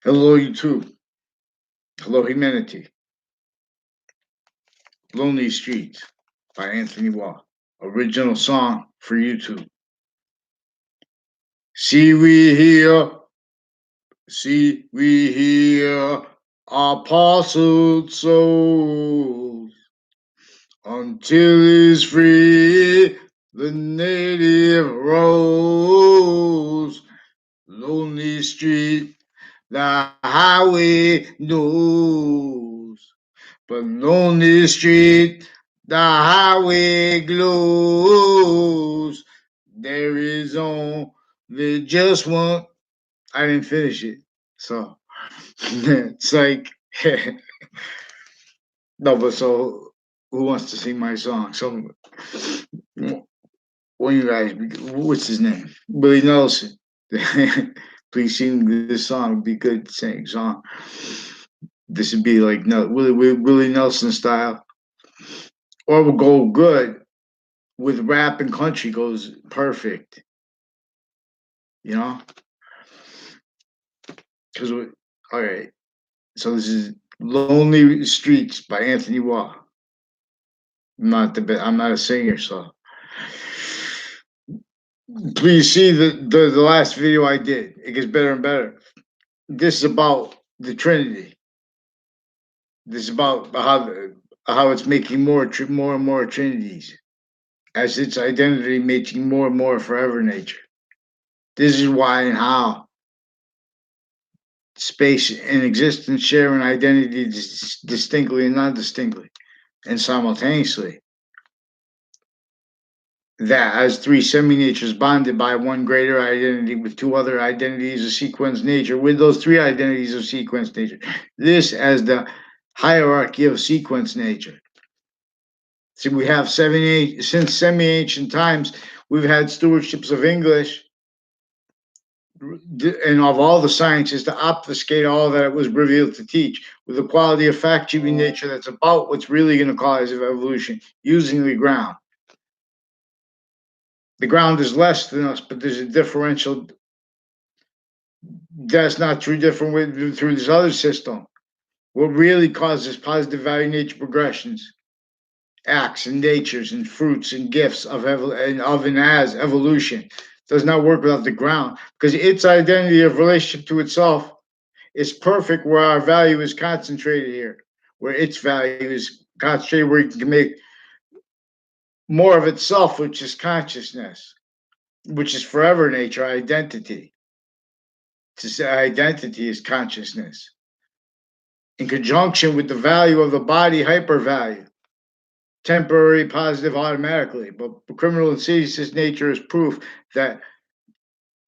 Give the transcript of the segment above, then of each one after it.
Hello, YouTube. Hello, humanity. Lonely Streets by Anthony Wall. Original song for YouTube. See we here, see we here, our parcelled souls until it's free. The native rose, lonely street, the highway knows. But lonely street, the highway glows. There is only just one. I didn't finish it, so it's like no. But so, who wants to sing my song? Some one of you guys. What's his name? Willie Nelson. Please sing this song. It'd be good to sing song. This would be like no Willie Nelson style, or we'll go good with rap and country goes perfect, you know? Because, all right, so this is Lonely Streets by Anthony Waugh. I'm not a singer, so please see the last video I did. It gets better and better. This is about the Trinity. This is about how it's making more and more trinities as its identity making more and more forever nature. This is why and how space and existence share an identity distinctly and non-distinctly, and simultaneously. That as three semi-natures bonded by one greater identity with two other identities of sequence nature, with those three identities of sequence nature. This as the hierarchy of sequence nature. See, we have since semi-ancient times, we've had stewardships of English and of all the sciences to obfuscate all that it was revealed to teach with the quality of fact-keeping nature that's about what's really going to cause evolution using the ground. The ground is less than us, but there's a differential that's not true different through this other system. What really causes positive value nature progressions, acts and natures and fruits and gifts and as evolution does not work without the ground because its identity of relationship to itself is perfect where our value is concentrated here, where its value is concentrated where it can make more of itself, which is consciousness, which is forever nature, identity. To say identity is consciousness. In conjunction with the value of the body hypervalue, temporary positive automatically, but criminal insidious nature is proof that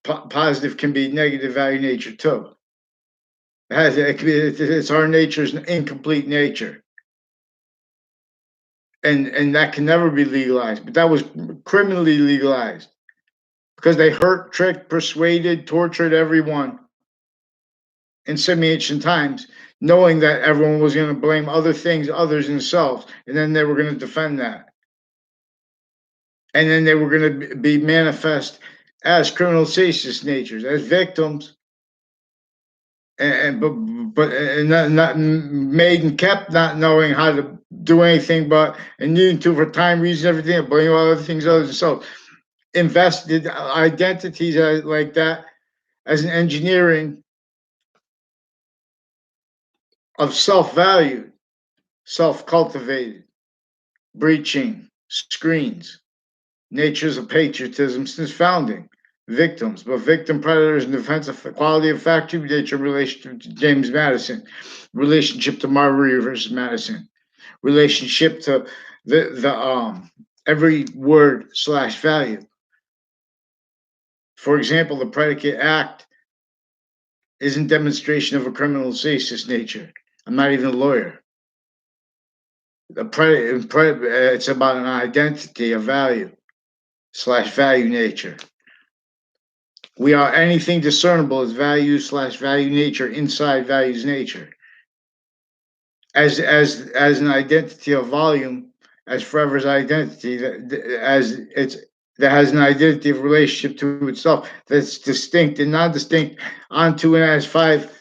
positive can be negative value nature too. It's our nature's incomplete nature. And that can never be legalized, but that was criminally legalized because they hurt, tricked, persuaded, tortured everyone in semi-ancient times, knowing that everyone was going to blame other things, others themselves, and then they were going to defend that. And then they were going to be manifest as criminal sadists natures, as victims, and not made and kept not knowing how to do anything but and needing to for time, reason, everything, and blame all other things other themselves. Invested identities like that as an engineering of self-value, self-cultivated, breaching, screens, natures of patriotism since founding, victims, but victim predators in defense of equality of fact nature relationship to James Madison, relationship to Marbury versus Madison, relationship to the every word slash value. For example, the predicate act isn't demonstration of a criminal racist nature. I'm not even a lawyer. It's about an identity, a value slash value nature. We are anything discernible as value slash value nature inside values nature. As an identity of volume, as forever's identity, as it's that has an identity of relationship to itself that's distinct and non-distinct onto and as five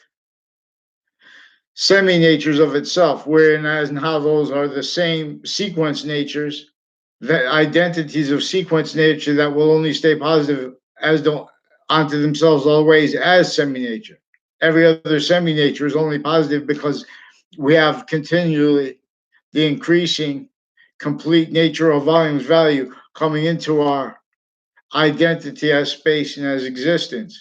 semi-natures of itself, wherein as and how those are the same sequence natures, the identities of sequence nature that will only stay positive as don't onto themselves always as semi-nature. Every other semi-nature is only positive because we have continually the increasing complete nature of volumes value coming into our identity as space and as existence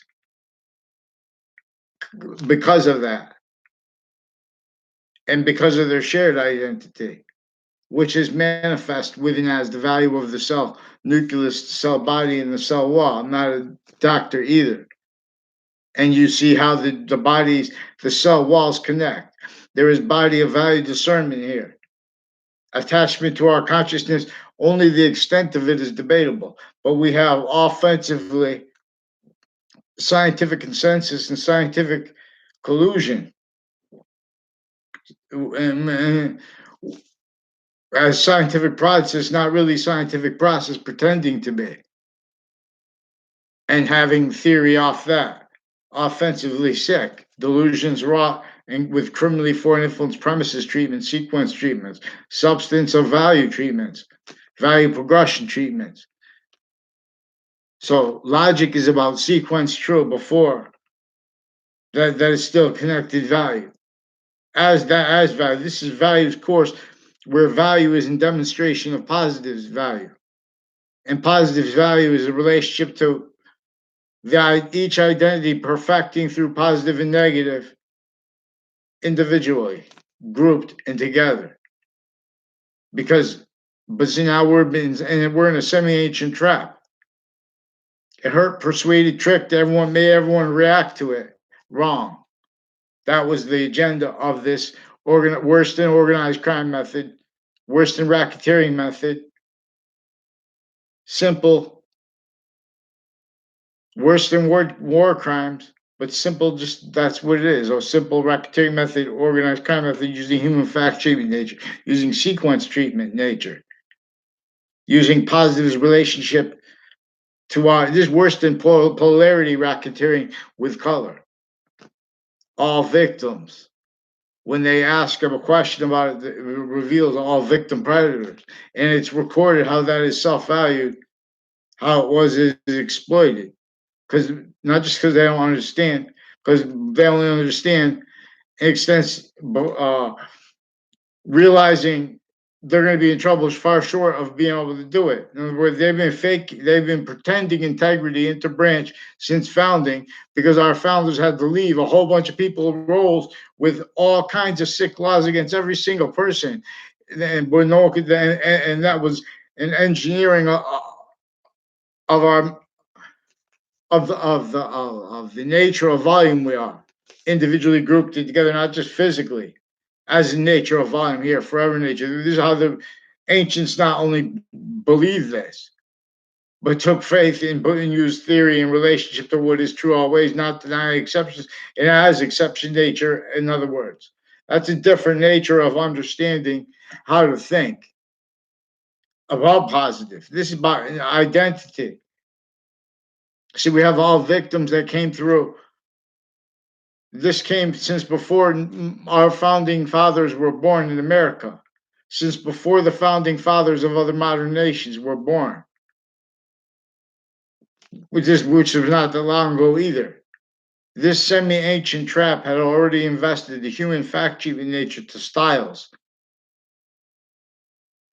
because of that and because of their shared identity, which is manifest within as the value of the cell, nucleus, the cell body, and the cell wall. I'm not a doctor either. And you see how the bodies, the cell walls connect. There is body of value discernment here. Attachment to our consciousness, only the extent of it is debatable. But we have offensively scientific consensus and scientific collusion. And as scientific process, not really scientific process, pretending to be, and having theory off that. Offensively sick, delusions raw, and with criminally foreign influence premises treatments, sequence treatments, substance of value treatments, value progression treatments. So logic is about sequence true before that is still connected value. As value. This is values course where value is in demonstration of positives value. And positives value is a relationship to each identity perfecting through positive and negative individually, grouped and together. Because, but see now we're in a semi-ancient trap. It hurt, persuaded, tricked everyone, made everyone react to it wrong. That was the agenda of this worse than organized crime method, worse than racketeering method, simple, worse than war crimes, but simple, just that's what it is. A simple racketeering method, organized crime method, using human fact treatment nature, using sequence treatment nature, using positives relationship to our, this is worse than polarity racketeering with color. All victims. When they ask them a question about it, it reveals all victim predators. And it's recorded how that is self-valued, how it was is exploited. Because not just because they don't understand, because they only understand in extent realizing they're going to be in trouble is far short of being able to do it. In other words, they've been pretending integrity into branch since founding because our founders had to leave a whole bunch of people roles with all kinds of sick laws against every single person. And that was an engineering of our of the nature of volume we are individually grouped together, not just physically, as in nature of volume here, forever nature. This is how the ancients not only believed this, but took faith in and used theory in relationship to what is true always, not denying exceptions. It has exception nature, in other words. That's a different nature of understanding how to think about positive. This is about identity. See, we have all victims that came through. This came since before our founding fathers were born in America, since before the founding fathers of other modern nations were born, which was not that long ago either. This semi-ancient trap had already invested the human fact-achieving nature to styles,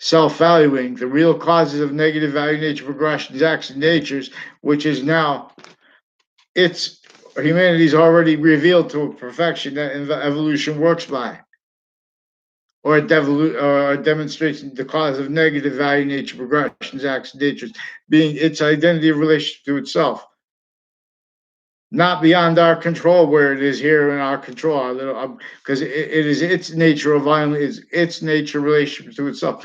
self-valuing the real causes of negative value nature progressions, acts, and natures, which is now it's humanity's already revealed to a perfection that evolution works by. Or demonstrates the cause of negative value nature progressions, acts, natures, being its identity of relationship to itself. Not beyond our control, where it is here in our control, our little, because it is its nature of violence, is its nature relationship to itself.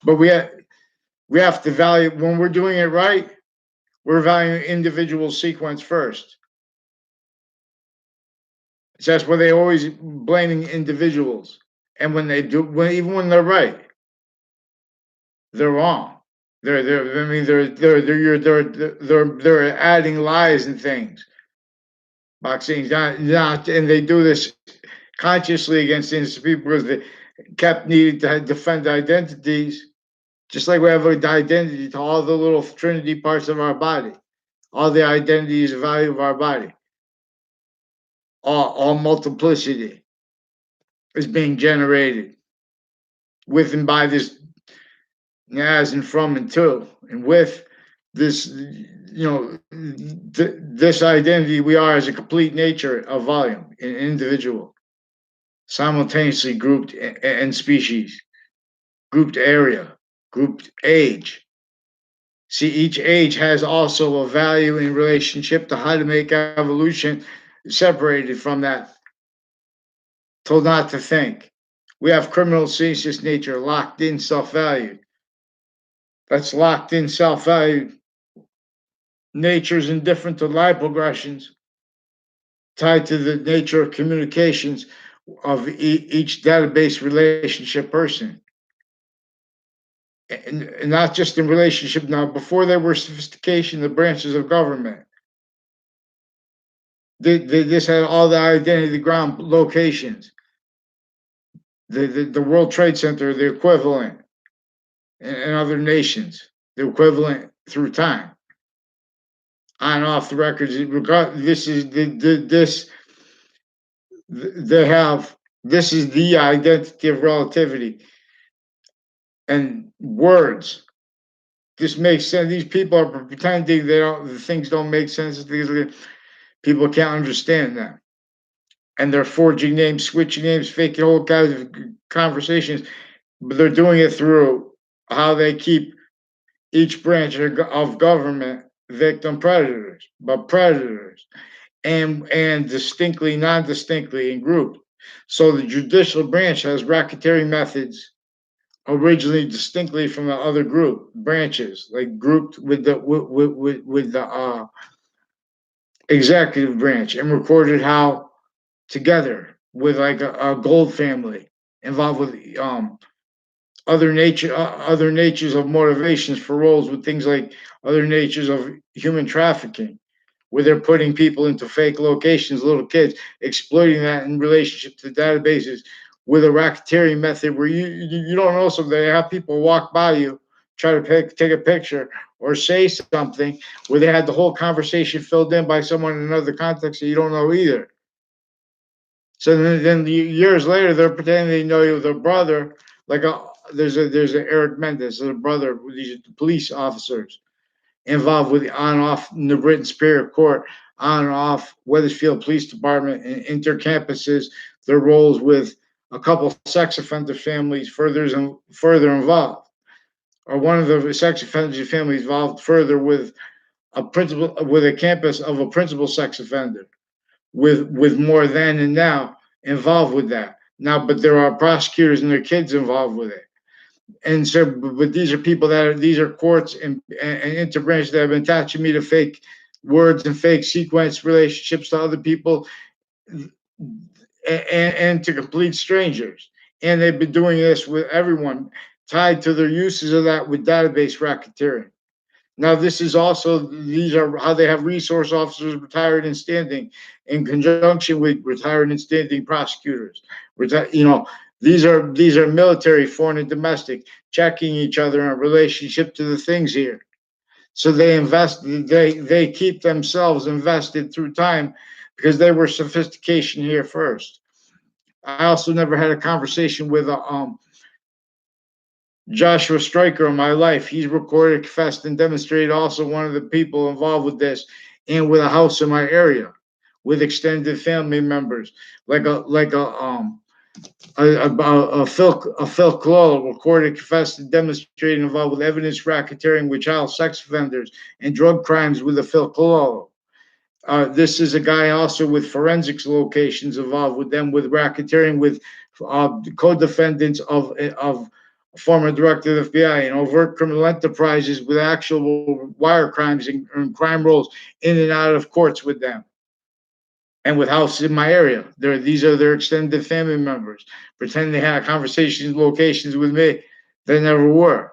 But we have to value when we're doing it right. We're valuing individual sequence first. So that's where they always blaming individuals, and when they do, even when they're right, they're wrong. I mean, they're adding lies and things. Vaccines, not, and they do this consciously against innocent people because they kept needing to defend identities, just like we have an identity to all the little trinity parts of our body, all the identities and value of our body, all multiplicity is being generated with and by this as and from and to, and with this, this identity we are as a complete nature of volume, an individual, simultaneously grouped and species, grouped area, grouped age. See, each age has also a value in relationship to how to make evolution separated from that, told not to think. We have criminal ceaseless nature, locked in self value. That's locked in self value. Nature is indifferent to life progressions tied to the nature of communications of each database relationship person. And not just in relationship now, before there were sophistication, the branches of government. This had all the identity, the ground locations, the World Trade Center, the equivalent in other nations, the equivalent through time, on and off the records. This is this they have. This is the identity of relativity and words. This makes sense. These people are pretending they don't. Things don't make sense. People can't understand that, and they're forging names, switching names, faking whole kinds of conversations. But they're doing it through how they keep each branch of government victim predators, but predators, and distinctly, non-distinctly in group. So the judicial branch has racketeering methods originally distinctly from the other group branches, like grouped with the executive branch, and recorded how together with like a gold family involved with other natures of motivations for roles with things like other natures of human trafficking, where they're putting people into fake locations, little kids, exploiting that in relationship to databases with a racketeering method where you don't know something. They have people walk by you, try to take a picture or say something where they had the whole conversation filled in by someone in another context that you don't know either. So then years later, they're pretending they know you, their brother. Like there's a Eric Mendez, there's a brother with these police officers involved with the on and off in the Britain Superior Court, on and off Weathersfield Police Department and intercampuses, their roles with a couple sex offender families further involved. Or one of the sex offender families involved further with a campus of a principal sex offender with more then and now involved with that. Now, but there are prosecutors and their kids involved with it. And so, but these are people these are courts and interbranch that have been attaching me to fake words and fake sequence relationships to other people and to complete strangers. And they've been doing this with everyone tied to their uses of that with database racketeering. Now, this is also, these are how they have resource officers retired and standing in conjunction with retired and standing prosecutors. These are military, foreign and domestic, checking each other in relationship to the things here. So they keep themselves invested through time because they were sophistication here first. I also never had a conversation with Joshua Stryker in my life. He's recorded, confessed, and demonstrated also one of the people involved with this and with a house in my area with extended family members, like Phil Cololo recorded, confessed, and demonstrated involved with evidence racketeering with child sex offenders and drug crimes with a Phil Cololo. This is a guy also with forensics locations involved with them with racketeering with co-defendants of former director of the FBI and overt criminal enterprises with actual wire crimes and crime rolls in and out of courts with them and with houses in my area. These are their extended family members, pretending they had conversations, locations with me. They never were.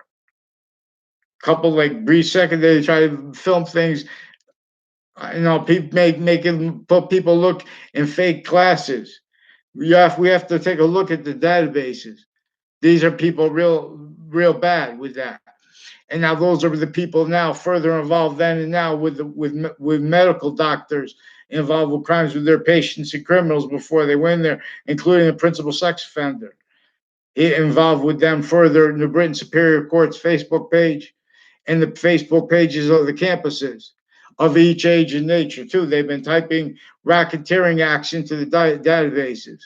Couple like brief second, they try to film things. People put people look in fake classes. we have to take a look at the databases. These are people real bad with that. And now those are the people now further involved then and now with medical doctors involved with crimes with their patients and criminals before they went there, including the principal sex offender. Involved with them further in the Britain Superior Court's Facebook page and the Facebook pages of the campuses of each age and nature too. They've been typing racketeering acts into the databases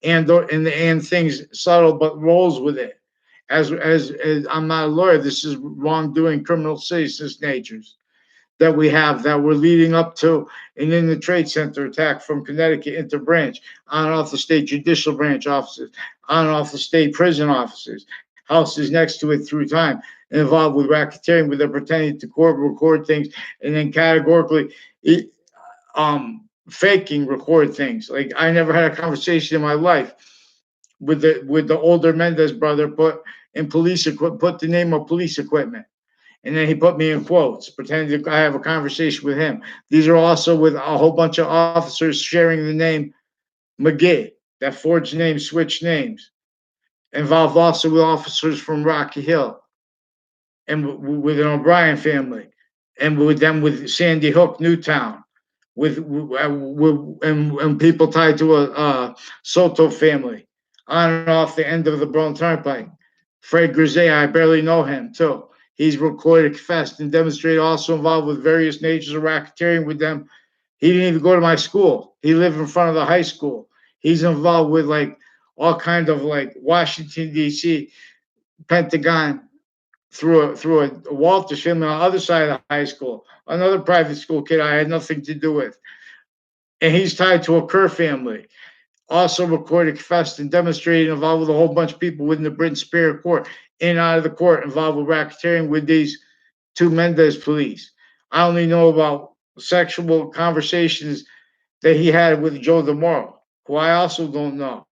and things subtle but rolls with it. As I'm not a lawyer, this is wrongdoing criminal citizens natures that we have that we're leading up to and in the Trade Center attack from Connecticut into branch, on and off the state judicial branch offices, on and off the state prison offices, houses next to it through time, involved with racketeering, where they're pretending to record things and then categorically faking record things. Like I never had a conversation in my life with the older Mendez brother, put the name of police equipment. And then he put me in quotes, pretending I have a conversation with him. These are also with a whole bunch of officers sharing the name McGee, that forged names, switched names. Involved also with officers from Rocky Hill and with an O'Brien family, and with them with Sandy Hook, Newtown, and people tied to a Soto family, on and off the end of the Bronx Turnpike. Fred Grisey, I barely know him too. He's recorded, confessed, and demonstrated also involved with various natures of racketeering with them. He didn't even go to my school. He lived in front of the high school. He's involved with like all kind of like Washington D.C. Pentagon through a Walters family on the other side of the high school, another private school kid I had nothing to do with, and he's tied to a Kerr family. Also recorded, confessed, and demonstrated involved with a whole bunch of people within the Britain Superior Court, in and out of the court, involved with racketeering with these two Mendez police. I only know about sexual conversations that he had with Joe DeMoro, who I also don't know.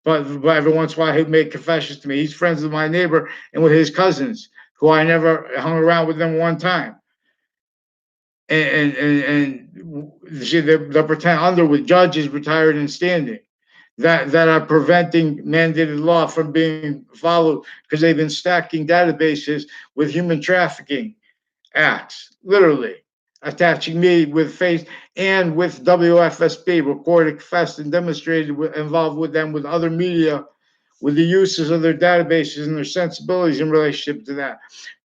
But every once in a while, he'd make confessions to me. He's friends with my neighbor and with his cousins, who I never hung around with them one time. And see, they pretend under with judges retired and standing that are preventing mandated law from being followed because they've been stacking databases with human trafficking acts, literally attaching me with face and with WFSB, recorded, confessed, and demonstrated involved with them with other media, with the uses of their databases and their sensibilities in relationship to that.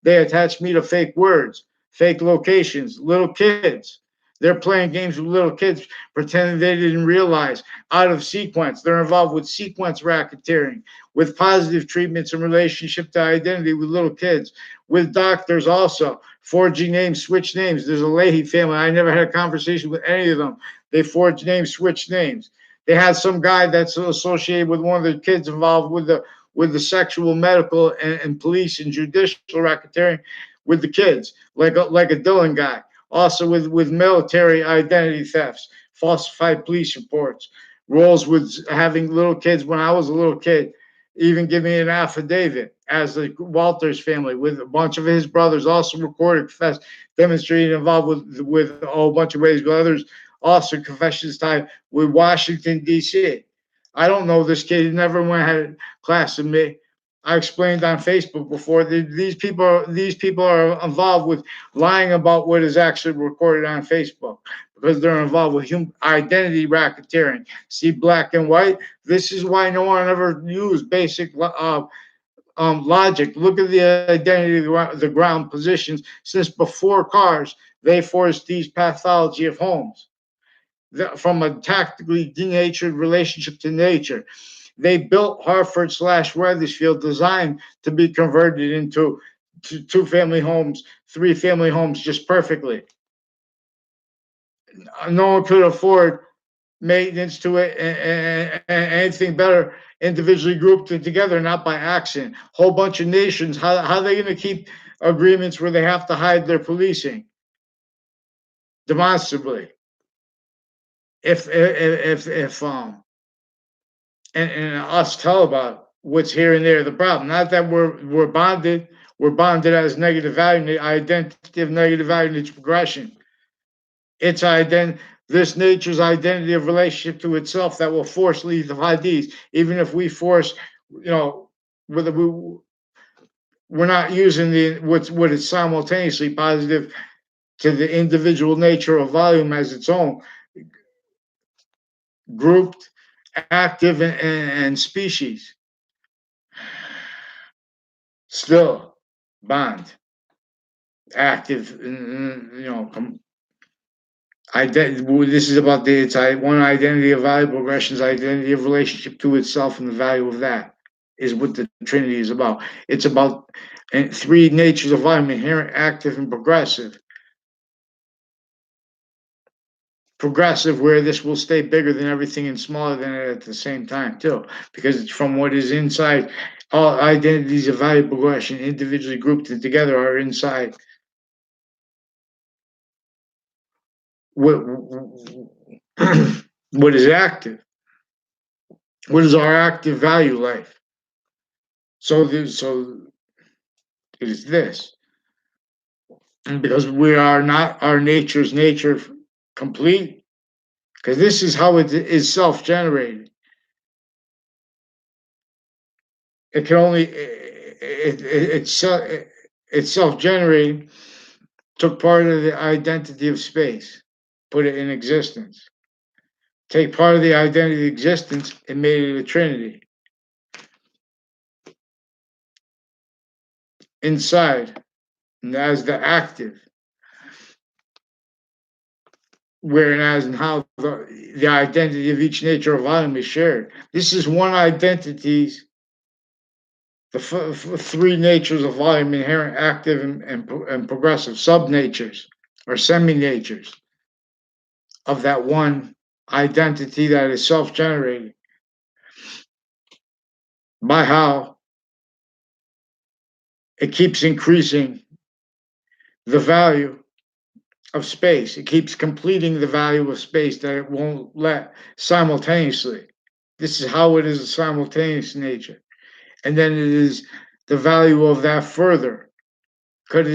They attach me to fake words, fake locations, little kids. They're playing games with little kids, pretending they didn't realize out of sequence. They're involved with sequence racketeering, with positive treatments in relationship to identity with little kids, with doctors also, forging names, switch names. There's a Leahy family. I never had a conversation with any of them. They forged names, switched names. They had some guy that's associated with one of the kids involved with the sexual, medical, and police and judicial racketeering with the kids, like a Dylan guy. Also with military identity thefts, falsified police reports, roles with having little kids when I was a little kid, even give me an affidavit as the Walters family with a bunch of his brothers also recorded, confessed, demonstrated involved with a whole bunch of ways with others also confessions tied with Washington D.C. I don't know this kid. He never went had a class with me. I explained on Facebook before that these people are involved with lying about what is actually recorded on Facebook because they're involved with human identity racketeering. See black and white. This is why no one ever used basic logic. Look at the identity of the ground positions since before cars. They forced these pathology of homes from a tactically denatured relationship to nature. They built Hartford / Weathersfield designed to be converted into two family homes, three family homes just perfectly. No one could afford maintenance to it and anything better individually grouped together, not by accident. Whole bunch of nations. How are they going to keep agreements where they have to hide their policing demonstrably? If and us tell about what's here and there the problem. Not that we're bonded. We're bonded as negative value, identity of negative value, and its progression. It's this nature's identity of relationship to itself that will forcefully divide these, even if we force, whether we're not using the what is simultaneously positive to the individual nature of volume as its own, grouped, active, and species. Still, bond, active, this is about its one identity of value progression's identity of relationship to itself and the value of that is what the Trinity is about. It's about three natures of volume: inherent, active, and progressive. Progressive, where this will stay bigger than everything and smaller than it at the same time, too, because it's from what is inside. All identities of value progression, individually grouped and together, are inside what what is active. What is our active value life? So it is this, and because we are not our nature's nature complete, because this is how it is self-generated. It can only it's self-generating. Took part of the identity of space, put it in existence. Take part of the identity of existence and made it a trinity. Inside, and as the active, whereas and how the identity of each nature of volume is shared. This is one identity's three natures of volume: inherent, active, and progressive sub-natures or semi-natures of that one identity that is self-generating by how it keeps increasing the value of space. It keeps completing the value of space that it won't let simultaneously. This is how it is a simultaneous nature. And then it is the value of that further. Because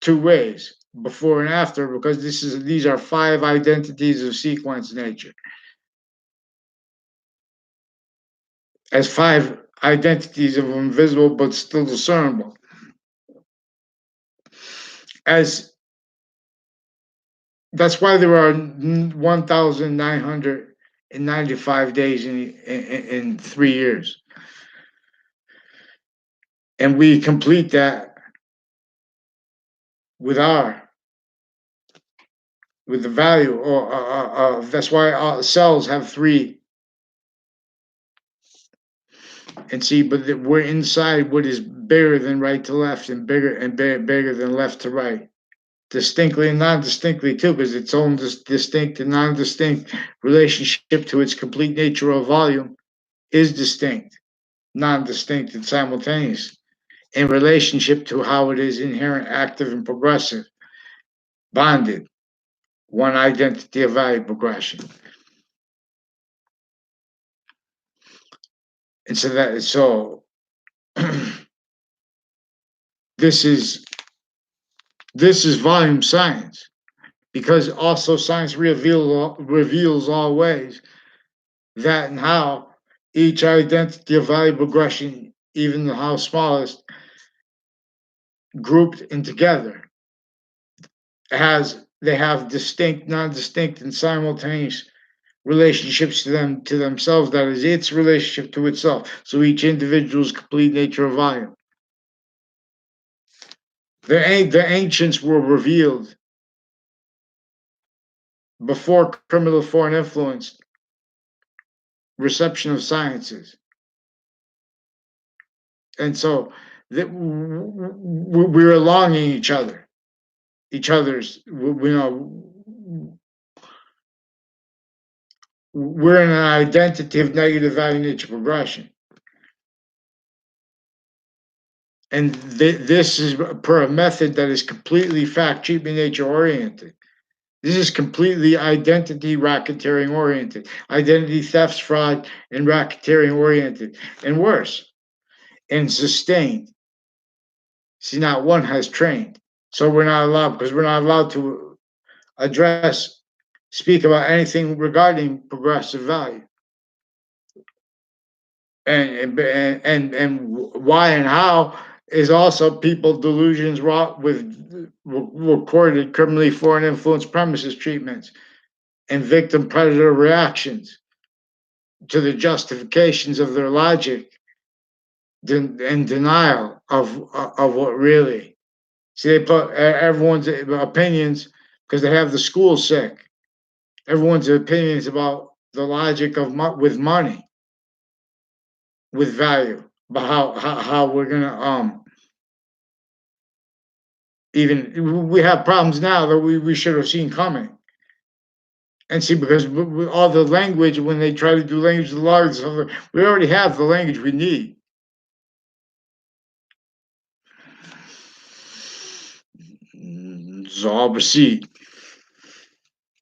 two ways, before and after, because these are five identities of sequence nature. As five identities of invisible but still discernible. As that's why there are 1,995 days in 3 years. And we complete that with the value, or that's why our cells have three. And see, but we're inside what is bigger than right to left, and bigger than left to right, distinctly and non-distinctly too, because its own distinct and non-distinct relationship to its complete nature of volume is distinct, non-distinct, and simultaneous in relationship to how it is inherent, active, and progressive, bonded, one identity of value progression. And so this is volume science, because also science reveals always that and how each identity of value progression, even the how smallest, grouped and together, they have distinct, non-distinct, and simultaneous relationships to themselves. That is its relationship to itself. So each individual's complete nature of volume. The ancients were revealed before criminal foreign influence reception of sciences, and so that we're longing each other's. We're in an identity of negative value nature progression. And this is per a method that is completely fact, treatment, nature oriented. This is completely identity racketeering oriented, identity thefts, fraud, and racketeering oriented, and worse, and sustained. See, not one has trained. So we're not allowed, because we're not allowed to address speak about anything regarding progressive value, and why and how is also people delusions wrought with recorded criminally foreign influence premises treatments and victim predator reactions to the justifications of their logic and denial of what really. See, they put everyone's opinions because they have the school sick. Everyone's opinions about the logic of with money, with value, but how we're gonna even we have problems now that we should have seen coming. And see, because all the language when they try to do language of the law, we already have the language we need. It's all proceed.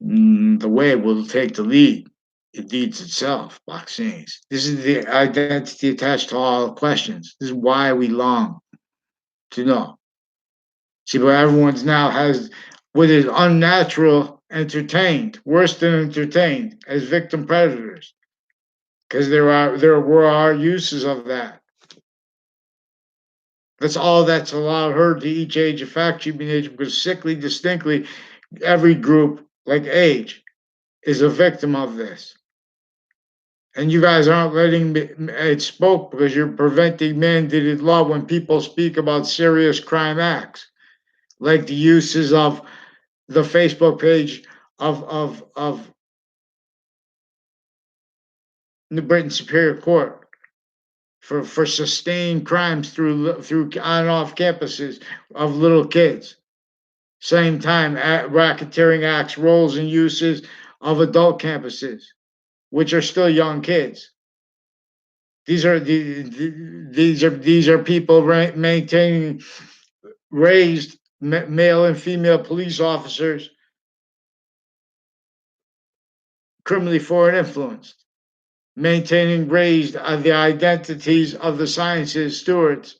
The way will take the lead. It leads itself, vaccines. This is the identity attached to all questions. This is why we long to know. See, but everyone's now has what is unnatural entertained, worse than entertained, as victim predators. Because there were our uses of that. That's all that's allowed her to each age of fact treatment age because sickly distinctly every group like age is a victim of this. And you guys aren't letting it spoke because you're preventing mandated law when people speak about serious crime acts, like the uses of the Facebook page of New Britain Superior Court for sustained crimes through on and off campuses of little kids. Same time, racketeering acts, roles, and uses of adult campuses, which are still young kids. These are people maintaining raised male and female police officers criminally foreign influenced, maintaining raised the identities of the sciences stewards,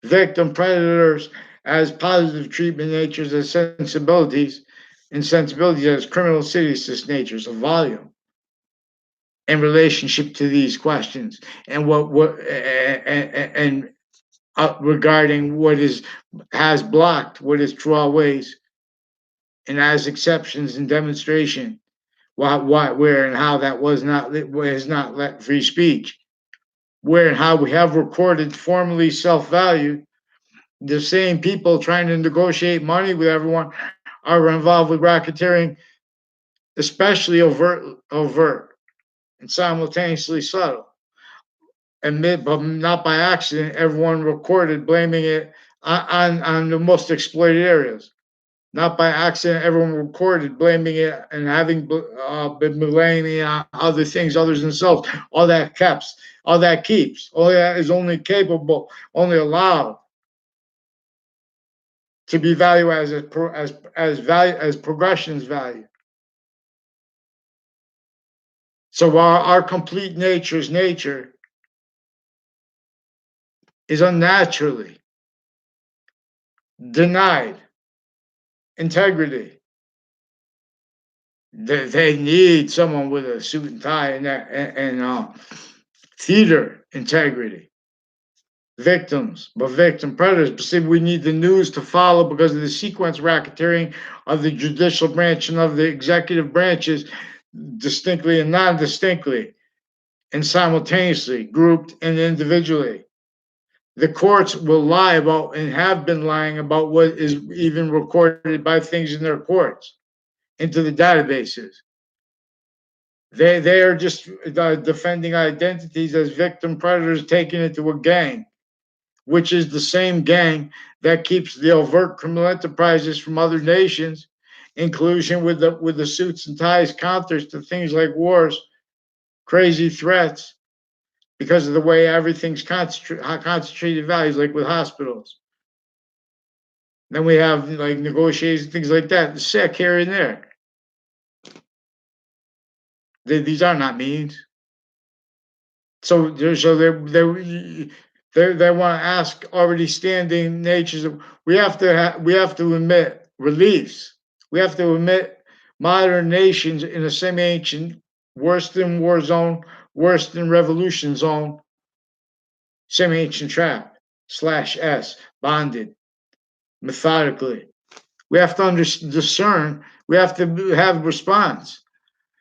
victim predators as positive treatment natures as sensibilities as criminal seriousness natures of volume in relationship to these questions and what and regarding what is has blocked what is true always and as exceptions in demonstration why where and how that was not let free speech where and how we have recorded formally self-value the same people trying to negotiate money with everyone are involved with racketeering especially overt and simultaneously subtle admit, but not by accident, everyone recorded blaming it on the most exploited areas. Not by accident, everyone recorded blaming it and having been blaming it on other things, others themselves. All that keeps, all that is only capable, only allowed to be valued as value as progression's value. So while our complete nature's nature is unnaturally denied integrity, they need someone with a suit and tie and theater integrity. Victims, but victim predators. But see, we need the news to follow because of the sequence racketeering of the judicial branch and of the executive branches, distinctly and non-distinctly, and simultaneously, grouped and individually. The courts will lie about and have been lying about what is even recorded by things in their courts into the databases. They are just defending identities as victim predators taken into a gang, which is the same gang that keeps the overt criminal enterprises from other nations, inclusion with the suits and ties counters to things like wars, crazy threats, because of the way everything's concentrated values, like with hospitals. Then we have like negotiations, things like that, sick here and there. These are not means. They want to ask already standing natures. We have to admit reliefs. We have to admit modern nations in a semi-ancient, worse than war zone, worse than revolution zone, semi-ancient trap, slash S, bonded, methodically. We have to discern, we have to have response.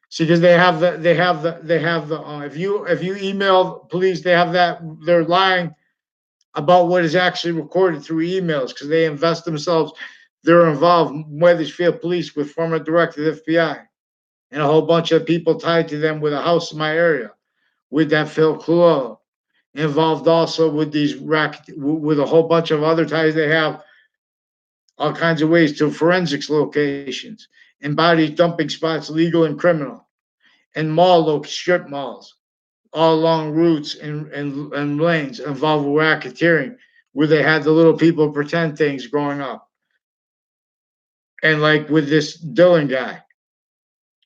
See, because if you email police, they have that, they're lying about what is actually recorded through emails because they invest themselves, they're involved, Weathersfield Police with former director of the FBI and a whole bunch of people tied to them with a house in my area, with that Phil Cluo, involved also with these with a whole bunch of other ties they have, all kinds of ways to forensics locations and body dumping spots, legal and criminal, and strip malls, all along routes and lanes involved with racketeering, where they had the little people pretend things growing up. And like with this Dillon guy,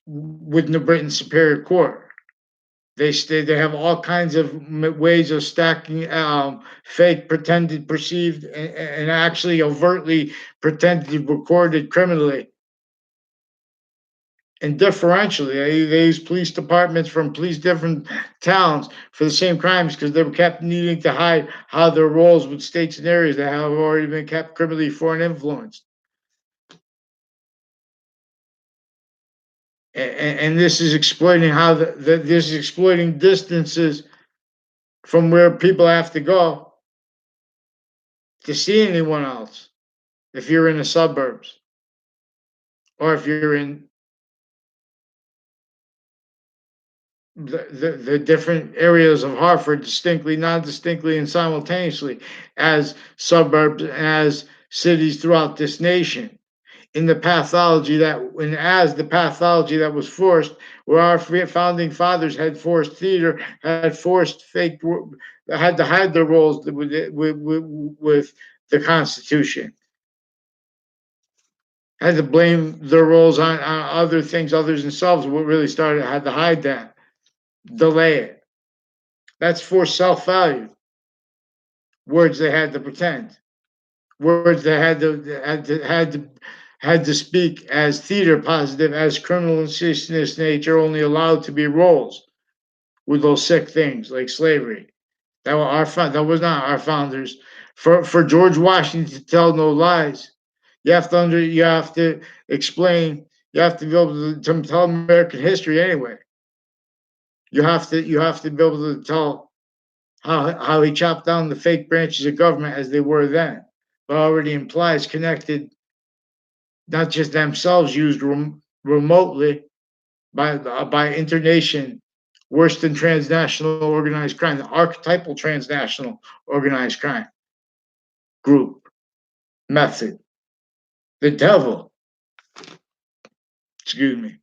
with New Britain Superior Court, they have all kinds of ways of stacking fake, pretended, perceived, and actually overtly pretended recorded criminally. And differentially, they use police departments from police different towns for the same crimes because they were kept needing to hide how their roles with states and areas that have already been kept criminally foreign influenced. And this is exploiting how this is exploiting distances from where people have to go to see anyone else. If you're in the suburbs, or if you're in the different areas of Hartford distinctly, non-distinctly, and simultaneously as suburbs, as cities throughout this nation. In the pathology that, and as the pathology that was forced, where our founding fathers had forced theater, had forced fake, had to hide their roles with the Constitution, had to blame their roles on other things other than themselves. What really started had to hide that, delay it. That's for self-value. Words they had to pretend. Words they had to speak as theater positive, as criminal and sinister nature, only allowed to be roles with those sick things like slavery. That was not our founders. For George Washington to tell no lies, you have to explain. You have to be able to tell American history anyway. You have to be able to tell how he chopped down the fake branches of government as they were then, but already implies connected, not just themselves used remotely by internation, worse than transnational organized crime, the archetypal transnational organized crime group method, the devil. Excuse me.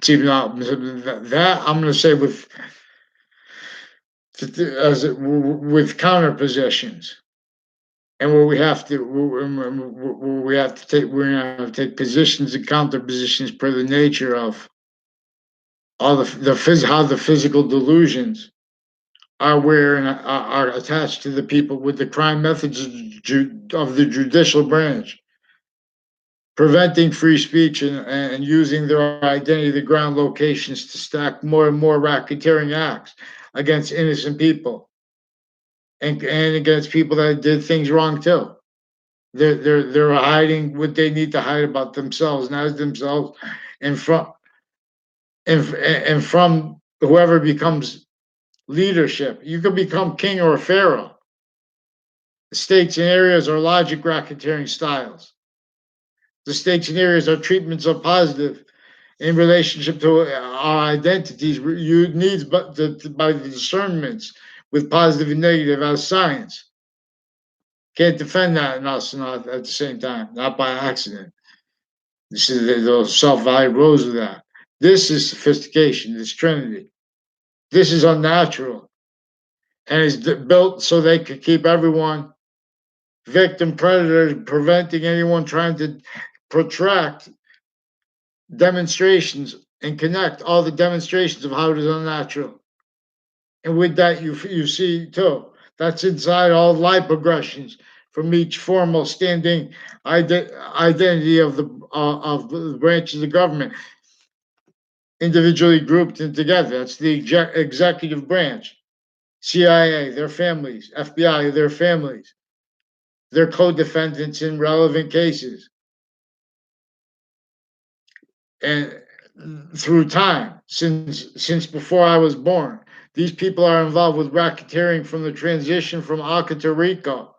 See, now that I'm going to say with counter positions, and where we have to take we're going to take positions and counter positions per the nature of all how the physical delusions are aware and are attached to the people with the crime methods of the judicial branch, preventing free speech and using their identity, the ground locations to stack more and more racketeering acts against innocent people and against people that did things wrong too. They're hiding what they need to hide about themselves and as themselves, and from whoever becomes leadership. You can become king or a pharaoh. The states and areas are logic racketeering styles. The states and areas are treatments of positive in relationship to our identities, needs, but by the discernments with positive and negative as science. Can't defend that in us not at the same time, not by accident. This is the self-value rose of that. This is sophistication, this trinity. This is unnatural. And it's built so they could keep everyone victim predators, preventing anyone trying to protract demonstrations and connect all the demonstrations of how it is unnatural. And with that, you see too, that's inside all life progressions from each formal standing identity of the branches of government, individually grouped and together. That's the executive branch. CIA, their families. FBI, their families. Their co-defendants in relevant cases. And through time, since before I was born, these people are involved with racketeering from the transition from Alca to Rico,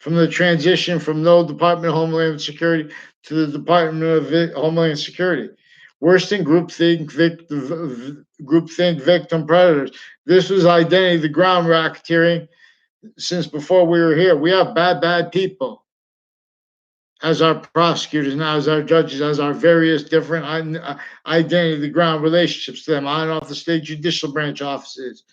from the transition from no Department of Homeland Security to the Department of Homeland Security. Worse than groupthink victim predators. This was identity, the ground racketeering since before we were here. We have bad people as our prosecutors now, as our judges, as our various different identity, the ground relationships to them, on and off the state judicial branch offices,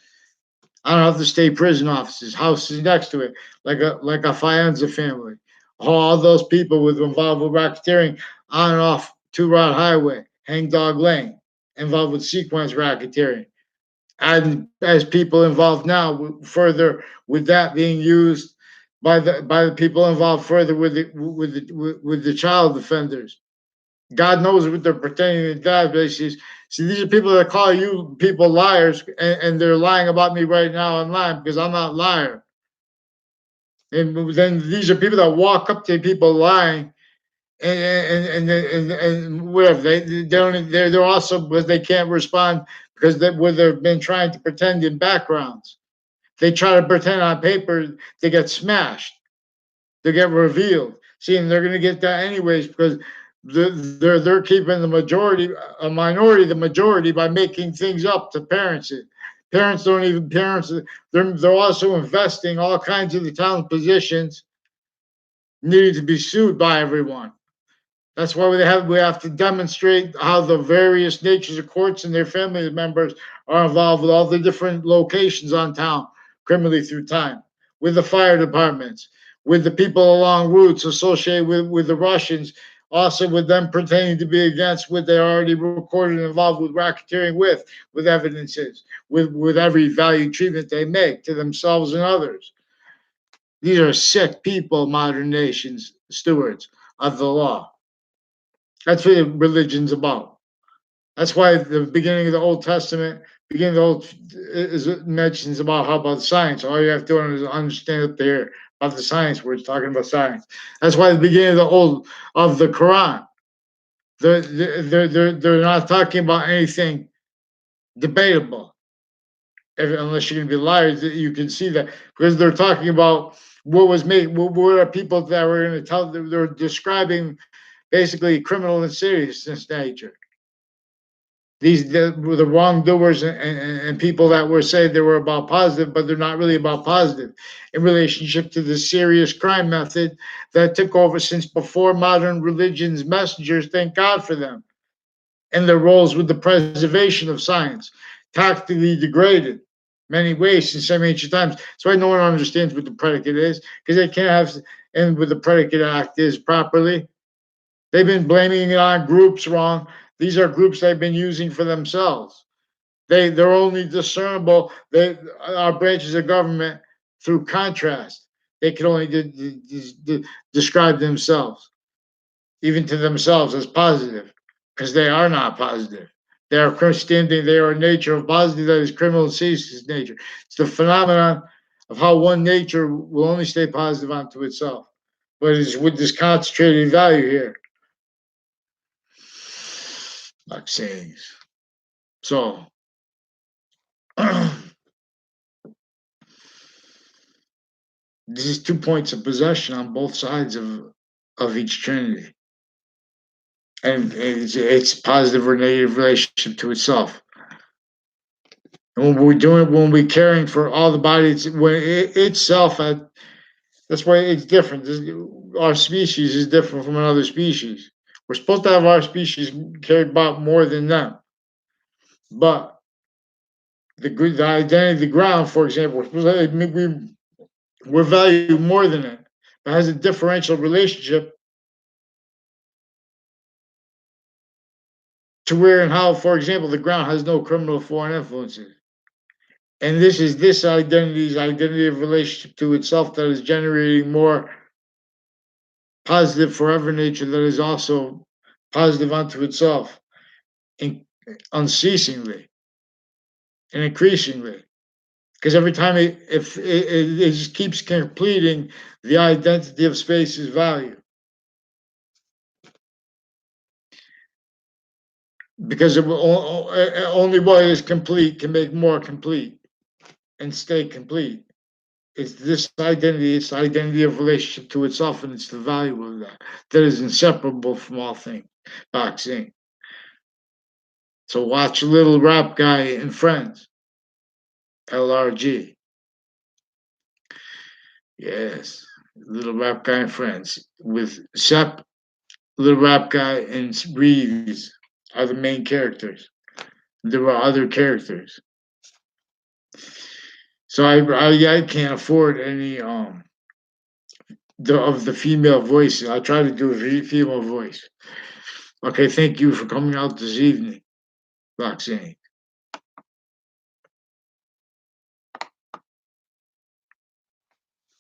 on and off the state prison offices, houses next to it, like a Faenza family. All those people with involved with racketeering on and off Two Rod Highway, Hangdog Lane, involved with sequence racketeering. And as people involved now, further with that being used by the people involved further with the child offenders. God knows what they're pretending to databases. See, these are people that call you people liars, and they're lying about me right now online because I'm not a liar. And then these are people that walk up to people lying, and whatever they don't. They're also, but they can't respond because they've been trying to pretend in backgrounds. They try to pretend on paper, they get smashed. They get revealed. See, and they're going to get that anyways because they're keeping the majority, a minority, the majority by making things up to parents. Parents don't even parents. They're also investing all kinds of the town positions needing to be sued by everyone. That's why we have to demonstrate how the various natures of courts and their family members are involved with all the different locations on town, criminally through time, with the fire departments, with the people along routes associated with the Russians, also with them pretending to be against what they already recorded and involved with racketeering with evidences, with every value treatment they make to themselves and others. These are sick people, modern nations, stewards of the law. That's what religion's about. That's why the beginning of the Old Testament, beginning of the Old is mentions about how about science. All you have to do is understand up there about the science. We're talking about science. That's why the beginning of the Old of the Quran, they're not talking about anything debatable. Unless you're going to be liars, you can see that because they're talking about what was made. What are people that were going to tell? They're describing basically criminal and seriousness nature. These were the wrongdoers and people that were saying they were about positive, but they're not really about positive in relationship to the serious crime method that took over since before modern religion's messengers, thank God for them, and their roles with the preservation of science, tactically degraded many ways in some ancient times. That's why no one understands what the predicate is, because they can't have, and what the predicate act is properly. They've been blaming it on groups wrong. These are groups they've been using for themselves. They're only discernible. They are branches of government through contrast. They can only describe themselves, even to themselves, as positive, because they are not positive. They are standing. They are a nature of positive that is criminal and ceases nature. It's the phenomenon of how one nature will only stay positive unto itself, but it's with this concentrated value here. Like sayings. So this is 2 points of possession on both sides of each trinity, and it's positive or negative relationship to itself. And when we're doing, when we're caring for all the bodies, when itself, that's why it's different. Our species is different from another species. We're supposed to have our species cared about more than them, but the identity of the ground, for example, we're valued more than it. It has a differential relationship to where and how, for example, the ground has no criminal foreign influences. And this is this identity's identity of relationship to itself that is generating more positive forever nature that is also positive unto itself in, unceasingly and increasingly. Because every time it just keeps completing the identity of space's value. Because only what is complete can make more complete and stay complete. It's this identity, it's the identity of relationship to itself, and it's the value of that is inseparable from all things. Boxing. So watch Little Rap Guy and Friends, LRG. Yes, Little Rap Guy and Friends with Shep, Little Rap Guy, and Reeves are the main characters. There are other characters. So I can't afford any of the female voices. I try to do a female voice. Okay, thank you for coming out this evening, Roxanne.